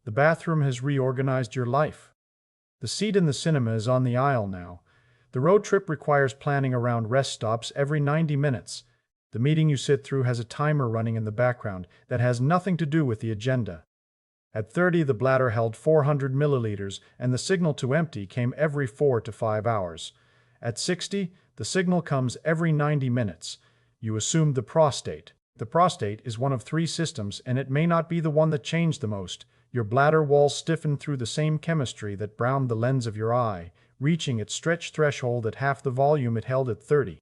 The bathroom has reorganized your life. The seat in the cinema is on the aisle now. The road trip requires planning around rest stops every 90 minutes. The meeting you sit through has a timer running in the background that has nothing to do with the agenda. At 30, the bladder held 400 milliliters, and the signal to empty came every 4 to 5 hours. At 60, the signal comes every 90 minutes. You assumed the prostate. The prostate is one of 3 systems, and it may not be the one that changed the most. Your bladder wall stiffened through the same chemistry that browned the lens of your eye, reaching its stretch threshold at half the volume it held at 30.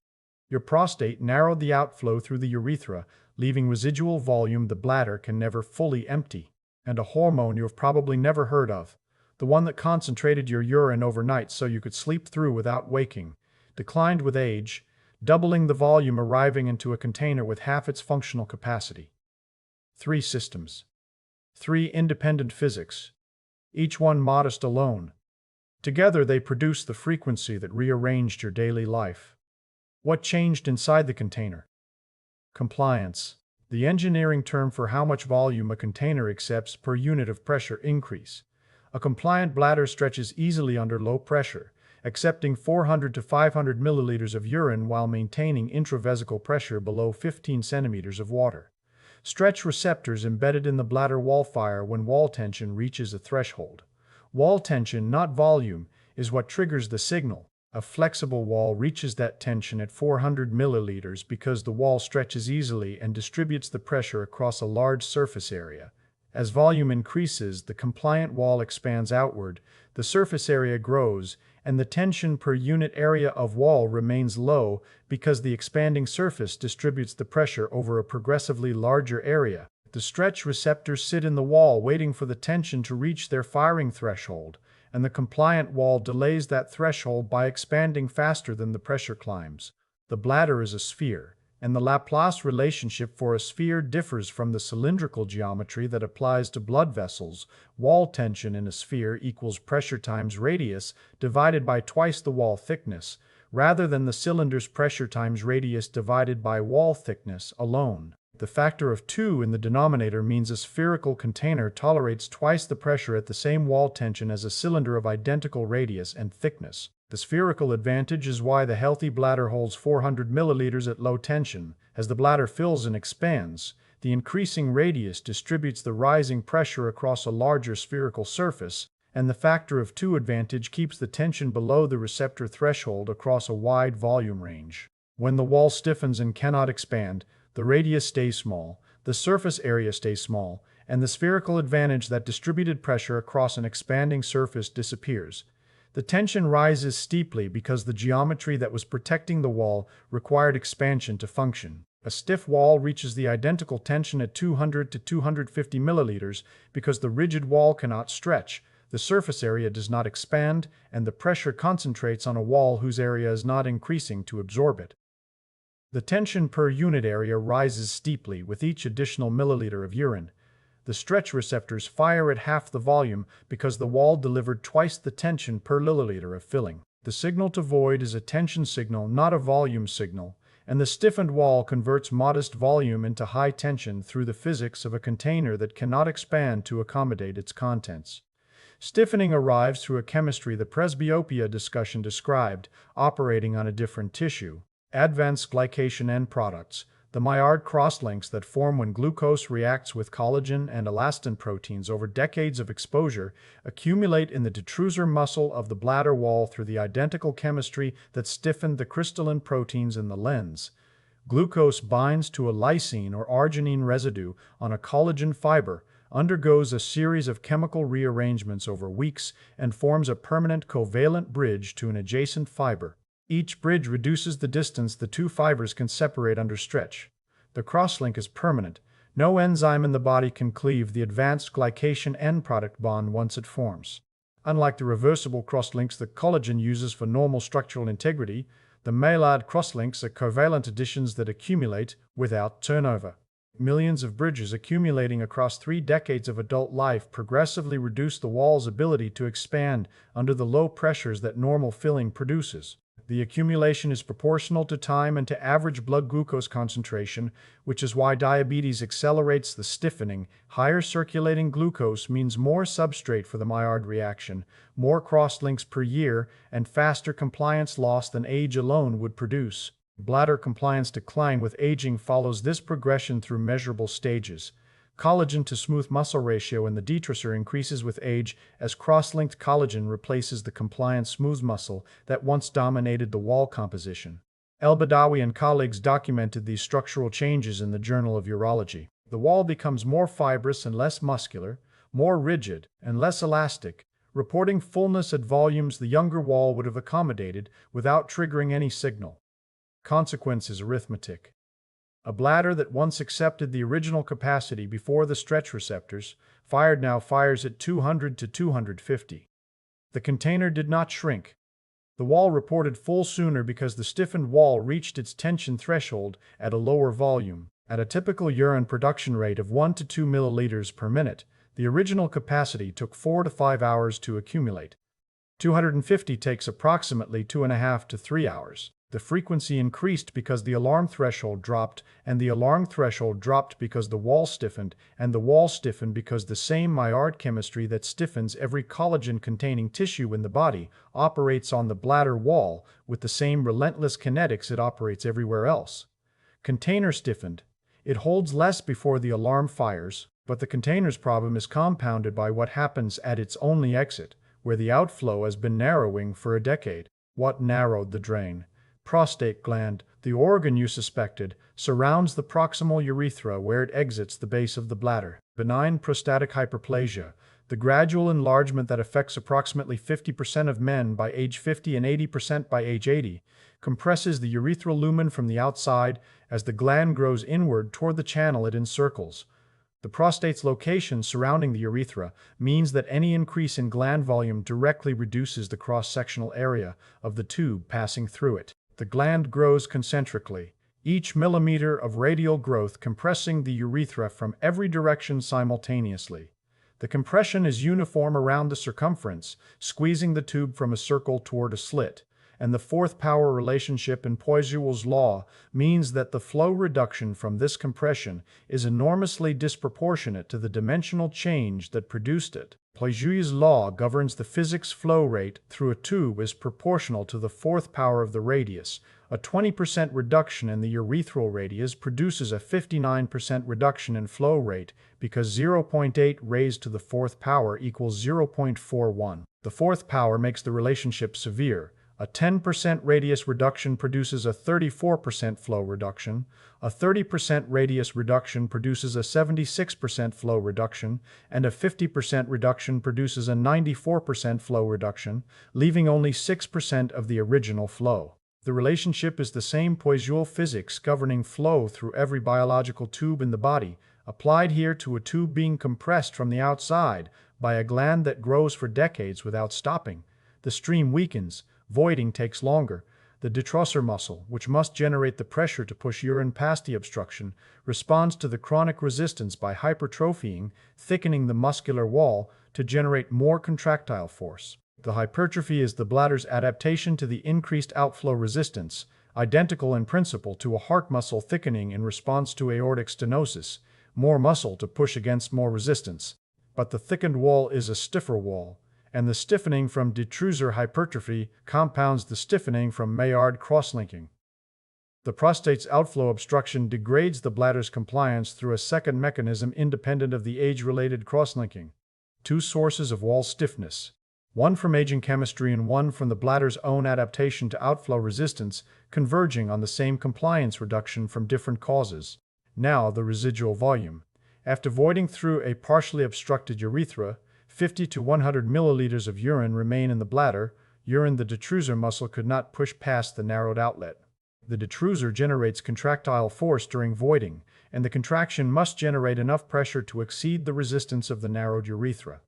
Your prostate narrowed the outflow through the urethra, leaving residual volume the bladder can never fully empty. And a hormone you've probably never heard of, the one that concentrated your urine overnight so you could sleep through without waking, declined with age, doubling the volume, arriving into a container with half its functional capacity. 3 systems. 3 independent physics, each one modest alone. Together they produce the frequency that rearranged your daily life. What changed inside the container? Compliance, the engineering term for how much volume a container accepts per unit of pressure increase. A compliant bladder stretches easily under low pressure, accepting 400 to 500 milliliters of urine while maintaining intravesical pressure below 15 centimeters of water. Stretch receptors embedded in the bladder wall fire when wall tension reaches a threshold. Wall tension, not volume, is what triggers the signal. A flexible wall reaches that tension at 400 milliliters because the wall stretches easily and distributes the pressure across a large surface area. As volume increases, the compliant wall expands outward, the surface area grows, and the tension per unit area of wall remains low because the expanding surface distributes the pressure over a progressively larger area. The stretch receptors sit in the wall waiting for the tension to reach their firing threshold, and the compliant wall delays that threshold by expanding faster than the pressure climbs. The bladder is a sphere, and the Laplace relationship for a sphere differs from the cylindrical geometry that applies to blood vessels. Wall tension in a sphere equals pressure times radius divided by twice the wall thickness, rather than the cylinder's pressure times radius divided by wall thickness alone. The factor of 2 in the denominator means a spherical container tolerates twice the pressure at the same wall tension as a cylinder of identical radius and thickness. The spherical advantage is why the healthy bladder holds 400 milliliters at low tension. As the bladder fills and expands, the increasing radius distributes the rising pressure across a larger spherical surface, and the factor of 2 advantage keeps the tension below the receptor threshold across a wide volume range. When the wall stiffens and cannot expand, the radius stays small, the surface area stays small, and the spherical advantage that distributed pressure across an expanding surface disappears. The tension rises steeply because the geometry that was protecting the wall required expansion to function. A stiff wall reaches the identical tension at 200 to 250 milliliters because the rigid wall cannot stretch, the surface area does not expand, and the pressure concentrates on a wall whose area is not increasing to absorb it. The tension per unit area rises steeply with each additional milliliter of urine. The stretch receptors fire at half the volume because the wall delivered twice the tension per milliliter of filling. The signal to void is a tension signal, not a volume signal, and the stiffened wall converts modest volume into high tension through the physics of a container that cannot expand to accommodate its contents. Stiffening arrives through a chemistry the presbyopia discussion described, operating on a different tissue. Advanced glycation end products, the Maillard crosslinks that form when glucose reacts with collagen and elastin proteins over decades of exposure, accumulate in the detrusor muscle of the bladder wall through the identical chemistry that stiffened the crystalline proteins in the lens. Glucose binds to a lysine or arginine residue on a collagen fiber, undergoes a series of chemical rearrangements over weeks, and forms a permanent covalent bridge to an adjacent fiber. Each bridge reduces the distance the 2 fibers can separate under stretch. The crosslink is permanent. No enzyme in the body can cleave the advanced glycation end product bond once it forms. Unlike the reversible crosslinks that collagen uses for normal structural integrity, the Maillard crosslinks are covalent additions that accumulate without turnover. Millions of bridges accumulating across 3 decades of adult life progressively reduce the wall's ability to expand under the low pressures that normal filling produces. The accumulation is proportional to time and to average blood glucose concentration, which is why diabetes accelerates the stiffening. Higher circulating glucose means more substrate for the Maillard reaction, more cross-links per year, and faster compliance loss than age alone would produce. Bladder compliance decline with aging follows this progression through measurable stages. Collagen to smooth muscle ratio in the detrusor increases with age as cross-linked collagen replaces the compliant smooth muscle that once dominated the wall composition. El-Badawi and colleagues documented these structural changes in the Journal of Urology. The wall becomes more fibrous and less muscular, more rigid and less elastic, reporting fullness at volumes the younger wall would have accommodated without triggering any signal. Consequence is arithmetic. A bladder that once accepted the original capacity before the stretch receptors now fires at 200 to 250. The container did not shrink. The wall reported full sooner because the stiffened wall reached its tension threshold at a lower volume. At a typical urine production rate of 1 to 2 milliliters per minute, the original capacity took 4 to 5 hours to accumulate. 250 takes approximately 2.5 to 3 hours. The frequency increased because the alarm threshold dropped, and the alarm threshold dropped because the wall stiffened, and the wall stiffened because the same Maillard chemistry that stiffens every collagen-containing tissue in the body operates on the bladder wall with the same relentless kinetics it operates everywhere else. Container stiffened. It holds less before the alarm fires, but the container's problem is compounded by what happens at its only exit, where the outflow has been narrowing for a decade. What narrowed the drain? Prostate gland, the organ you suspected, surrounds the proximal urethra where it exits the base of the bladder. Benign prostatic hyperplasia, the gradual enlargement that affects approximately 50% of men by age 50 and 80% by age 80, compresses the urethral lumen from the outside as the gland grows inward toward the channel it encircles. The prostate's location surrounding the urethra means that any increase in gland volume directly reduces the cross-sectional area of the tube passing through it. The gland grows concentrically, each millimeter of radial growth compressing the urethra from every direction simultaneously. The compression is uniform around the circumference, squeezing the tube from a circle toward a slit, and the fourth power relationship in Poiseuille's law means that the flow reduction from this compression is enormously disproportionate to the dimensional change that produced it. Poiseuille's law governs the physics flow rate through a tube is proportional to the fourth power of the radius. A 20% reduction in the urethral radius produces a 59% reduction in flow rate because 0.8 raised to the fourth power equals 0.41. The fourth power makes the relationship severe. A 10% radius reduction produces a 34% flow reduction, a 30% radius reduction produces a 76% flow reduction, and a 50% reduction produces a 94% flow reduction, leaving only 6% of the original flow. The relationship is the same Poiseuille physics governing flow through every biological tube in the body, applied here to a tube being compressed from the outside by a gland that grows for decades without stopping. The stream weakens. Voiding takes longer. The detrusor muscle, which must generate the pressure to push urine past the obstruction, responds to the chronic resistance by hypertrophying, thickening the muscular wall to generate more contractile force. The hypertrophy is the bladder's adaptation to the increased outflow resistance, identical in principle to a heart muscle thickening in response to aortic stenosis, more muscle to push against more resistance. But the thickened wall is a stiffer wall, and the stiffening from detrusor hypertrophy compounds the stiffening from Maillard crosslinking. The prostate's outflow obstruction degrades the bladder's compliance through a second mechanism independent of the age-related crosslinking. Two sources of wall stiffness, one from aging chemistry and one from the bladder's own adaptation to outflow resistance, converging on the same compliance reduction from different causes. Now the residual volume. After voiding through a partially obstructed urethra, 50 to 100 milliliters of urine remain in the bladder. Urine the detrusor muscle could not push past the narrowed outlet. The detrusor generates contractile force during voiding, and the contraction must generate enough pressure to exceed the resistance of the narrowed urethra.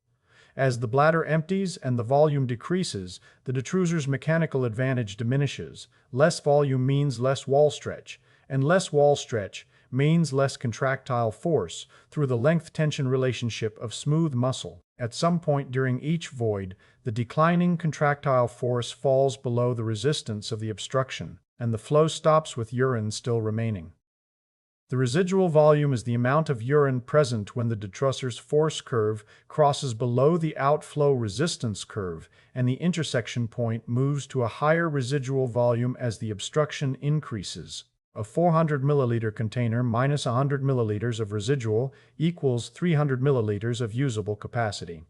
As the bladder empties and the volume decreases, the detrusor's mechanical advantage diminishes. Less volume means less wall stretch, and less wall stretch means less contractile force through the length-tension relationship of smooth muscle. At some point during each void, the declining contractile force falls below the resistance of the obstruction, and the flow stops with urine still remaining. The residual volume is the amount of urine present when the detrussor's force curve crosses below the outflow resistance curve, and the intersection point moves to a higher residual volume as the obstruction increases. A 400 milliliter container minus 100 milliliters of residual equals 300 milliliters of usable capacity.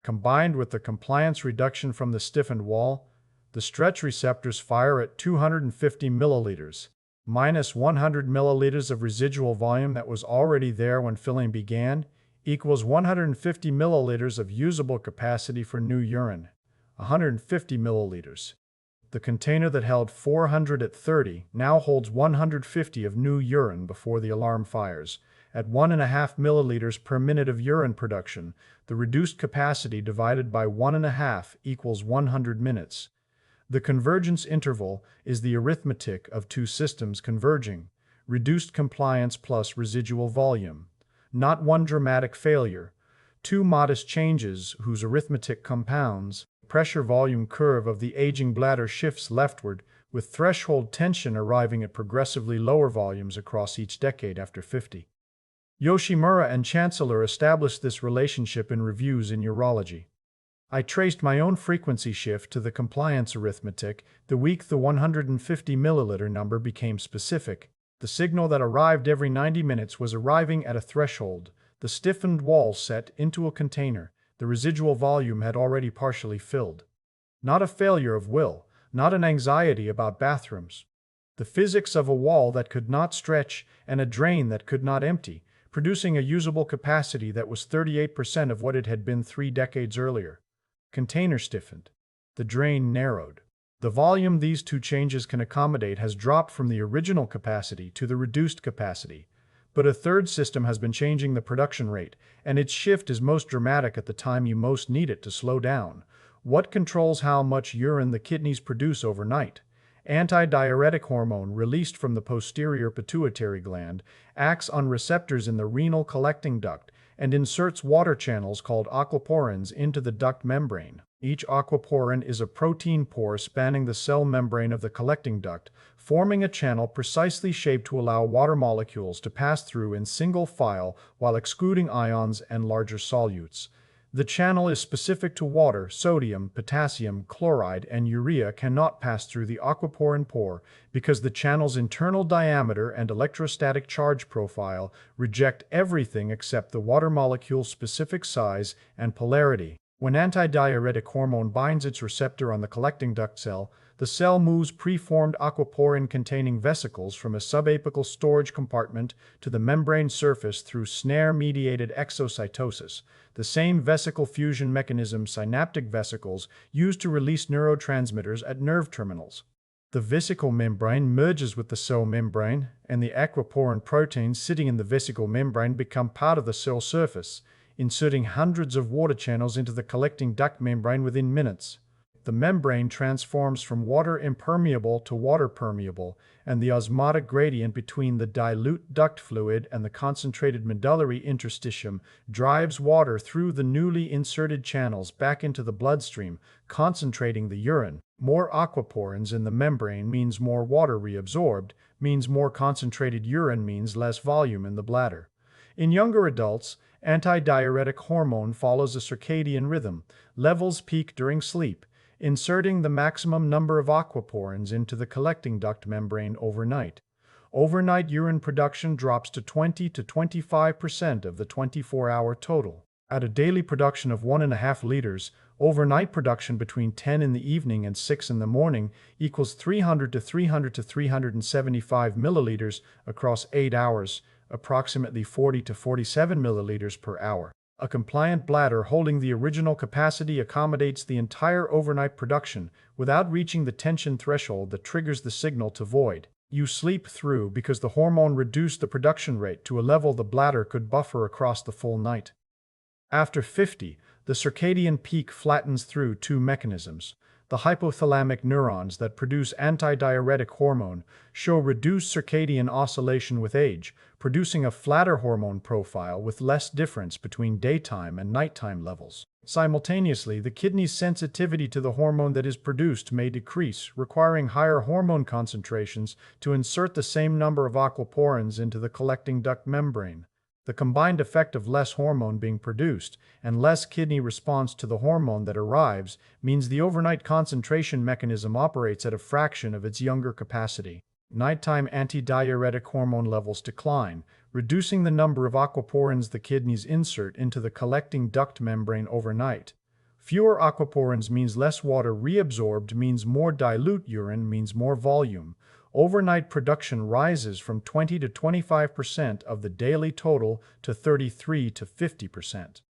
Combined with the compliance reduction from the stiffened wall, the stretch receptors fire at 250 milliliters, minus 100 milliliters of residual volume that was already there when filling began, equals 150 milliliters of usable capacity for new urine, 150 milliliters. The container that held 400 at 30 now holds 150 of new urine before the alarm fires. At 1.5 milliliters per minute of urine production, the reduced capacity divided by 1.5 equals 100 minutes. The convergence interval is the arithmetic of two systems converging, reduced compliance plus residual volume. Not one dramatic failure, two modest changes whose arithmetic compounds. Pressure-volume curve of the aging bladder shifts leftward, with threshold tension arriving at progressively lower volumes across each decade after 50. Yoshimura and Chancellor established this relationship in reviews in urology. I traced my own frequency shift to the compliance arithmetic the week the 150 milliliter number became specific. The signal that arrived every 90 minutes was arriving at a threshold, the stiffened wall set into a container. The residual volume had already partially filled. Not a failure of will, not an anxiety about bathrooms. The physics of a wall that could not stretch and a drain that could not empty, producing a usable capacity that was 38% of what it had been 3 decades earlier. Container stiffened. The drain narrowed. The volume these two changes can accommodate has dropped from the original capacity to the reduced capacity. But a third system has been changing the production rate, and its shift is most dramatic at the time you most need it to slow down. What controls how much urine the kidneys produce overnight? Antidiuretic hormone released from the posterior pituitary gland acts on receptors in the renal collecting duct and inserts water channels called aquaporins into the duct membrane. Each aquaporin is a protein pore spanning the cell membrane of the collecting duct, forming a channel precisely shaped to allow water molecules to pass through in single file while excluding ions and larger solutes. The channel is specific to water. Sodium, potassium, chloride, and urea cannot pass through the aquaporin pore because the channel's internal diameter and electrostatic charge profile reject everything except the water molecule's specific size and polarity. When antidiuretic hormone binds its receptor on the collecting duct cell, the cell moves preformed aquaporin-containing vesicles from a subapical storage compartment to the membrane surface through snare-mediated exocytosis, the same vesicle fusion mechanism synaptic vesicles used to release neurotransmitters at nerve terminals. The vesicle membrane merges with the cell membrane, and the aquaporin proteins sitting in the vesicle membrane become part of the cell surface, inserting hundreds of water channels into the collecting duct membrane within minutes. The membrane transforms from water impermeable to water permeable, and the osmotic gradient between the dilute duct fluid and the concentrated medullary interstitium drives water through the newly inserted channels back into the bloodstream, concentrating the urine. More aquaporins in the membrane means more water reabsorbed, means more concentrated urine means less volume in the bladder. In younger adults, antidiuretic hormone follows a circadian rhythm. Levels peak during sleep, inserting the maximum number of aquaporins into the collecting duct membrane overnight. Overnight urine production drops to 20 to 25% of the 24-hour total. At a daily production of 1.5 liters, overnight production between 10 in the evening and 6 in the morning equals 300 to 375 milliliters across 8 hours, approximately 40 to 47 milliliters per hour. A compliant bladder holding the original capacity accommodates the entire overnight production without reaching the tension threshold that triggers the signal to void. You sleep through because the hormone reduced the production rate to a level the bladder could buffer across the full night. After 50, the circadian peak flattens through two mechanisms. the hypothalamic neurons that produce antidiuretic hormone show reduced circadian oscillation with age, producing a flatter hormone profile with less difference between daytime and nighttime levels. Simultaneously, the kidney's sensitivity to the hormone that is produced may decrease, requiring higher hormone concentrations to insert the same number of aquaporins into the collecting duct membrane. The combined effect of less hormone being produced and less kidney response to the hormone that arrives means the overnight concentration mechanism operates at a fraction of its younger capacity. Nighttime antidiuretic hormone levels decline, reducing the number of aquaporins the kidneys insert into the collecting duct membrane overnight. Fewer aquaporins means less water reabsorbed, means more dilute urine, means more volume. Overnight production rises from 20 to 25% of the daily total to 33 to 50%.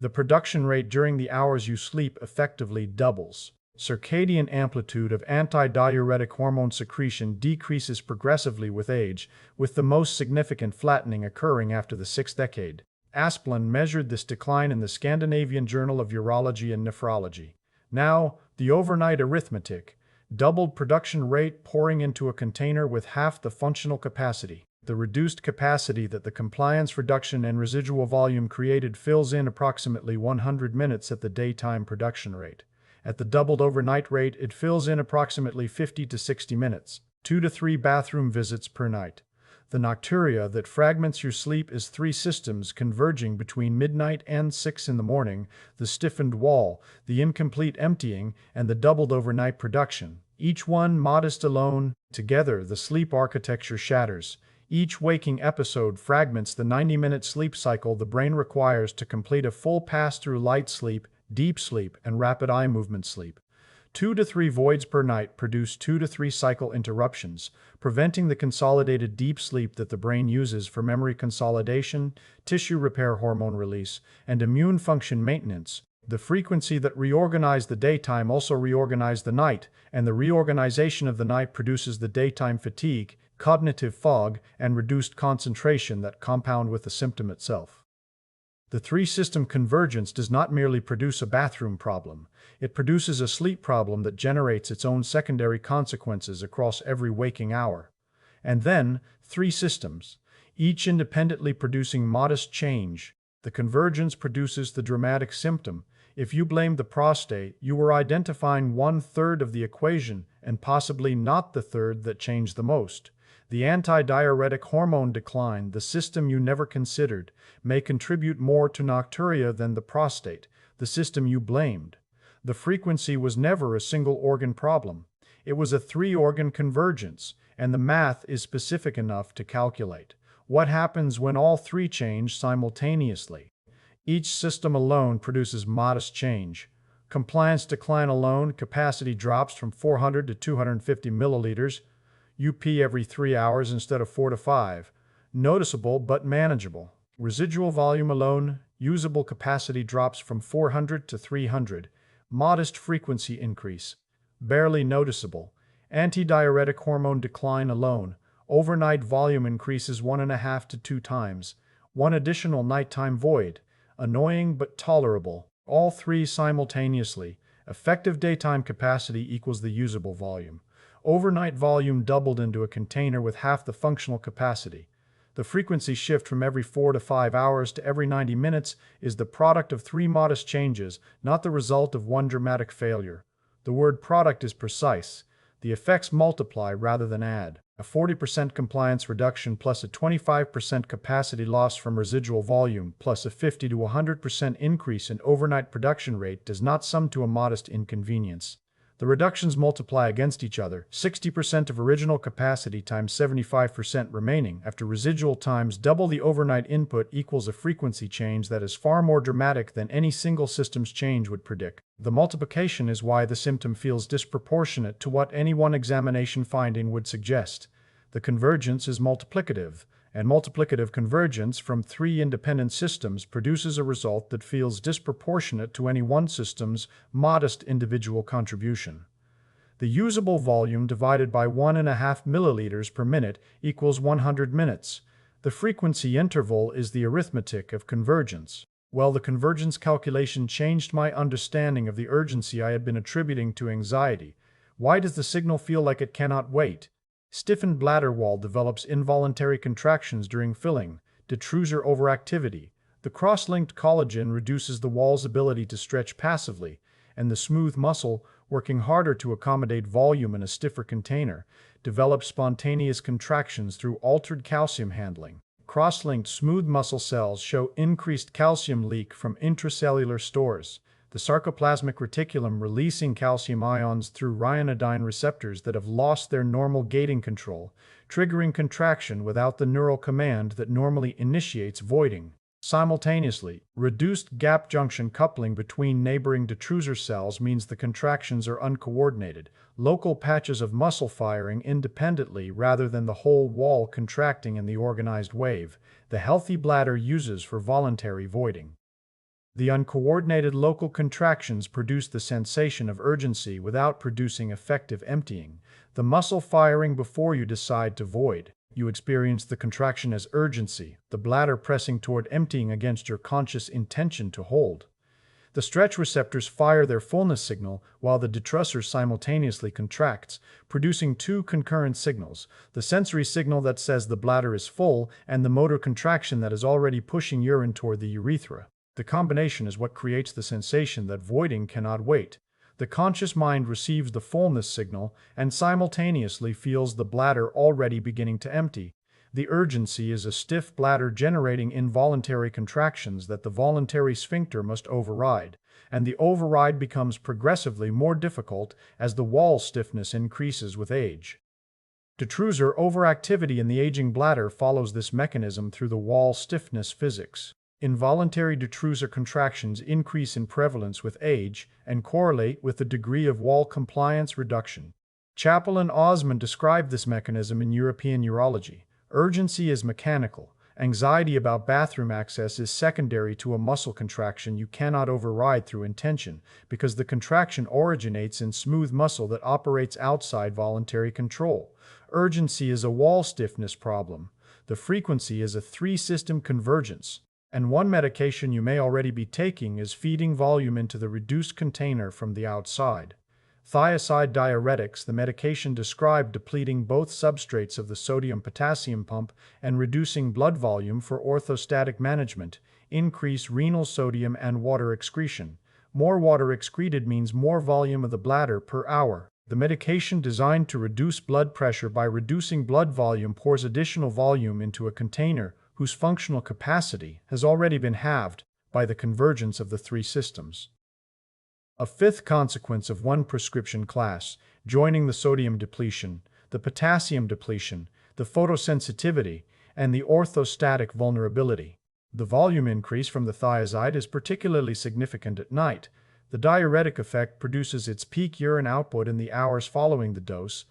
The production rate during the hours you sleep effectively doubles. Circadian amplitude of antidiuretic hormone secretion decreases progressively with age, with the most significant flattening occurring after the sixth decade. Asplund measured this decline in the Scandinavian Journal of Urology and Nephrology. Now, the overnight arithmetic, doubled production rate pouring into a container with half the functional capacity. The reduced capacity that the compliance reduction and residual volume created fills in approximately 100 minutes at the daytime production rate. At the doubled overnight rate, it fills in approximately 50 to 60 minutes, 2 to 3 bathroom visits per night. The nocturia that fragments your sleep is 3 systems converging between midnight and 6 in the morning, the stiffened wall, the incomplete emptying, and the doubled overnight production. Each one modest alone, together the sleep architecture shatters. Each waking episode fragments the 90-minute sleep cycle the brain requires to complete a full pass-through light sleep, deep sleep, and rapid eye movement sleep. 2 to 3 voids per night produce 2 to 3 cycle interruptions, preventing the consolidated deep sleep that the brain uses for memory consolidation, tissue repair hormone release, and immune function maintenance. The frequency that reorganized the daytime also reorganized the night, and the reorganization of the night produces the daytime fatigue, cognitive fog, and reduced concentration that compound with the symptom itself. The 3-system convergence does not merely produce a bathroom problem. It produces a sleep problem that generates its own secondary consequences across every waking hour. And then, 3 systems, each independently producing modest change. The convergence produces the dramatic symptom. If you blame the prostate, you were identifying 1/3 of the equation and possibly not the third that changed the most. The antidiuretic hormone decline, the system you never considered, may contribute more to nocturia than the prostate, the system you blamed. The frequency was never a single organ problem. It was a 3-organ convergence, and the math is specific enough to calculate. What happens when all 3 change simultaneously? Each system alone produces modest change. Compliance decline alone, capacity drops from 400 to 250 milliliters, UP every 3 hours instead of 4 to 5. Noticeable but manageable. Residual volume alone, usable capacity drops from 400 to 300. Modest frequency increase. Barely noticeable. Antidiuretic hormone decline alone. Overnight volume increases 1.5 to 2 times. 1 additional nighttime void. Annoying but tolerable. All 3 simultaneously. Effective daytime capacity equals the usable volume. Overnight volume doubled into a container with half the functional capacity. The frequency shift from every 4 to 5 hours to every 90 minutes is the product of 3 modest changes, not the result of 1 dramatic failure. The word product is precise. The effects multiply rather than add. A 40% compliance reduction plus a 25% capacity loss from residual volume plus a 50 to 100% increase in overnight production rate does not sum to a modest inconvenience. The reductions multiply against each other, 60% of original capacity times 75% remaining after residual times double the overnight input equals a frequency change that is far more dramatic than any single system's change would predict. The multiplication is why the symptom feels disproportionate to what any one examination finding would suggest. The convergence is multiplicative, and multiplicative convergence from 3 independent systems produces a result that feels disproportionate to any one system's modest individual contribution. The usable volume divided by 1.5 milliliters per minute equals 100 minutes. The frequency interval is the arithmetic of convergence. Well, the convergence calculation changed my understanding of the urgency I had been attributing to anxiety. Why does the signal feel like it cannot wait? Stiffened bladder wall develops involuntary contractions during filling, detrusor overactivity. The cross-linked collagen reduces the wall's ability to stretch passively, and the smooth muscle, working harder to accommodate volume in a stiffer container, develops spontaneous contractions through altered calcium handling. Cross-linked smooth muscle cells show increased calcium leak from intracellular stores, the sarcoplasmic reticulum releasing calcium ions through ryanodine receptors that have lost their normal gating control, triggering contraction without the neural command that normally initiates voiding. Simultaneously, reduced gap junction coupling between neighboring detrusor cells means the contractions are uncoordinated, local patches of muscle firing independently rather than the whole wall contracting in the organized wave the healthy bladder uses for voluntary voiding. The uncoordinated local contractions produce the sensation of urgency without producing effective emptying, the muscle firing before you decide to void. You experience the contraction as urgency, the bladder pressing toward emptying against your conscious intention to hold. The stretch receptors fire their fullness signal while the detrusor simultaneously contracts, producing two concurrent signals, the sensory signal that says the bladder is full and the motor contraction that is already pushing urine toward the urethra. The combination is what creates the sensation that voiding cannot wait. The conscious mind receives the fullness signal and simultaneously feels the bladder already beginning to empty. The urgency is a stiff bladder generating involuntary contractions that the voluntary sphincter must override, and the override becomes progressively more difficult as the wall stiffness increases with age. Detrusor overactivity in the aging bladder follows this mechanism through the wall stiffness physics. Involuntary detrusor contractions increase in prevalence with age and correlate with the degree of wall compliance reduction. Chappell and Osmond describe this mechanism in European urology. Urgency is mechanical. Anxiety about bathroom access is secondary to a muscle contraction you cannot override through intention, because the contraction originates in smooth muscle that operates outside voluntary control. Urgency is a wall stiffness problem. The frequency is a three-system convergence. And one medication you may already be taking is feeding volume into the reduced container from the outside. Thiazide diuretics, the medication described depleting both substrates of the sodium-potassium pump and reducing blood volume for orthostatic management, increase renal sodium and water excretion. More water excreted means more volume of the bladder per hour. The medication designed to reduce blood pressure by reducing blood volume pours additional volume into a container whose functional capacity has already been halved by the convergence of the three systems. A fifth consequence of one prescription class, joining the sodium depletion, the potassium depletion, the photosensitivity, and the orthostatic vulnerability. The volume increase from the thiazide is particularly significant at night. The diuretic effect produces its peak urine output in the hours following the dose,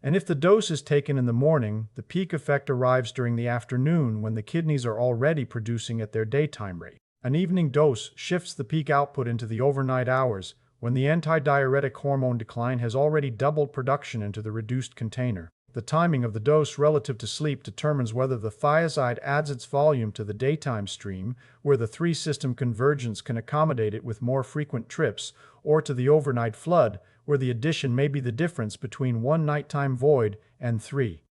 and if the dose is taken in the morning, the peak effect arrives during the afternoon when the kidneys are already producing at their daytime rate. An evening dose shifts the peak output into the overnight hours when the antidiuretic hormone decline has already doubled production into the reduced container. The timing of the dose relative to sleep determines whether the thiazide adds its volume to the daytime stream, where the three-system convergence can accommodate it with more frequent trips, or to the overnight flood, where the addition may be the difference between one nighttime void and three.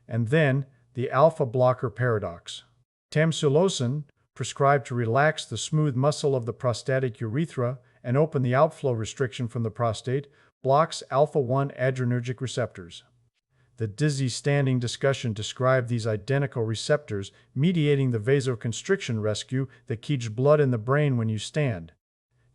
And then, the alpha blocker paradox. Tamsulosin, prescribed to relax the smooth muscle of the prostatic urethra and open the outflow restriction from the prostate, blocks alpha-1 adrenergic receptors. The dizzy standing discussion described these identical receptors mediating the vasoconstriction rescue that keeps blood in the brain when you stand.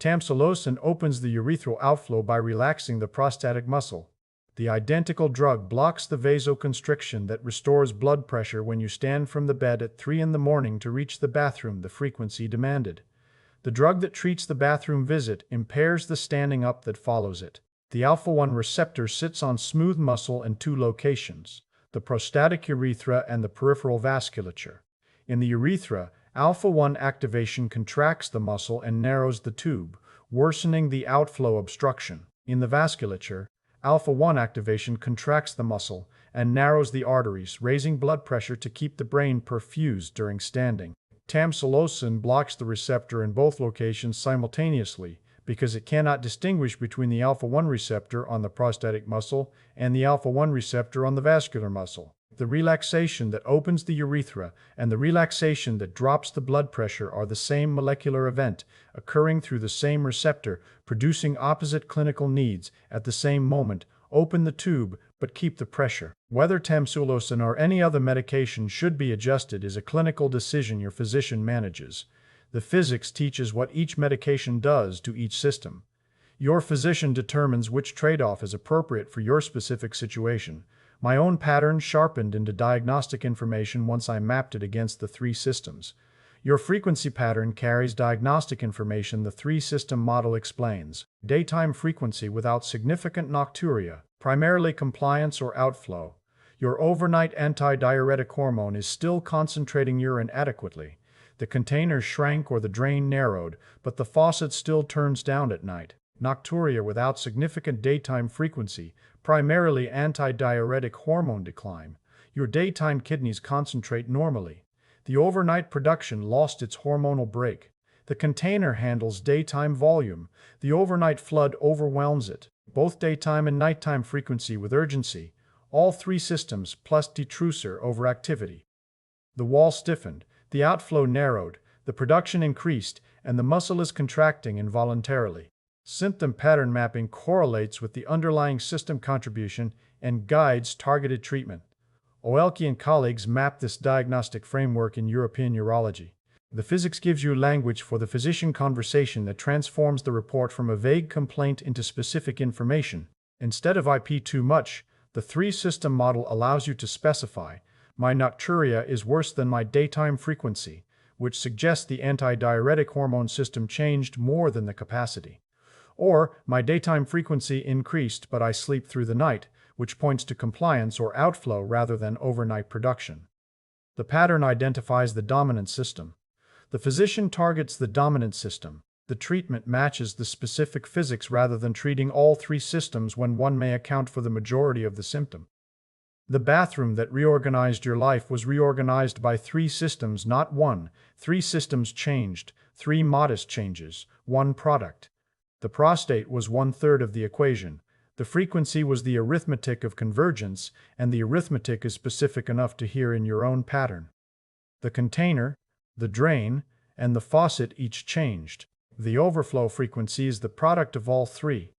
Tamsulosin opens the urethral outflow by relaxing the prostatic muscle. The identical drug blocks the vasoconstriction that restores blood pressure when you stand from the bed at 3 a.m. to reach the bathroom the frequency demanded. The drug that treats the bathroom visit impairs the standing up that follows it. The alpha-1 receptor sits on smooth muscle in two locations, the prostatic urethra and the peripheral vasculature. In the urethra, alpha-1 activation contracts the muscle and narrows the tube, worsening the outflow obstruction. In the vasculature, alpha-1 activation contracts the muscle and narrows the arteries, raising blood pressure to keep the brain perfused during standing. Tamsulosin blocks the receptor in both locations simultaneously because it cannot distinguish between the alpha-1 receptor on the prostatic muscle and the alpha-1 receptor on the vascular muscle. The relaxation that opens the urethra and the relaxation that drops the blood pressure are the same molecular event, occurring through the same receptor, producing opposite clinical needs at the same moment. Open the tube, but keep the pressure. Whether tamsulosin or any other medication should be adjusted is a clinical decision your physician manages. The physics teaches what each medication does to each system. Your physician determines which trade-off is appropriate for your specific situation. My own pattern sharpened into diagnostic information once I mapped it against the three systems. Your frequency pattern carries diagnostic information the three-system model explains. Daytime frequency without significant nocturia, primarily compliance or outflow. Your overnight antidiuretic hormone is still concentrating urine adequately. The container shrank or the drain narrowed, but the faucet still turns down at night. Nocturia without significant daytime frequency, primarily antidiuretic hormone decline. Your daytime kidneys concentrate normally. The overnight production lost its hormonal break. The container handles daytime volume. The overnight flood overwhelms it. Both daytime and nighttime frequency with urgency. All three systems plus detrusor overactivity. The wall stiffened. The outflow narrowed. The production increased, and the muscle is contracting involuntarily. Symptom pattern mapping correlates with the underlying system contribution and guides targeted treatment. Oelke and colleagues mapped this diagnostic framework in European urology. The physics gives you language for the physician conversation that transforms the report from a vague complaint into specific information. Instead of IP too much, the three-system model allows you to specify, my nocturia is worse than my daytime frequency, which suggests the antidiuretic hormone system changed more than the capacity. Or, my daytime frequency increased but I sleep through the night, which points to compliance or outflow rather than overnight production. The pattern identifies the dominant system. The physician targets the dominant system. The treatment matches the specific physics rather than treating all three systems when one may account for the majority of the symptom. The bathroom that reorganized your life was reorganized by three systems, not one. Three systems changed, three modest changes, one product. The prostate was 1/3 of the equation. The frequency was the arithmetic of convergence, and the arithmetic is specific enough to hear in your own pattern. The container, the drain, and the faucet each changed. The overflow frequency is the product of all three.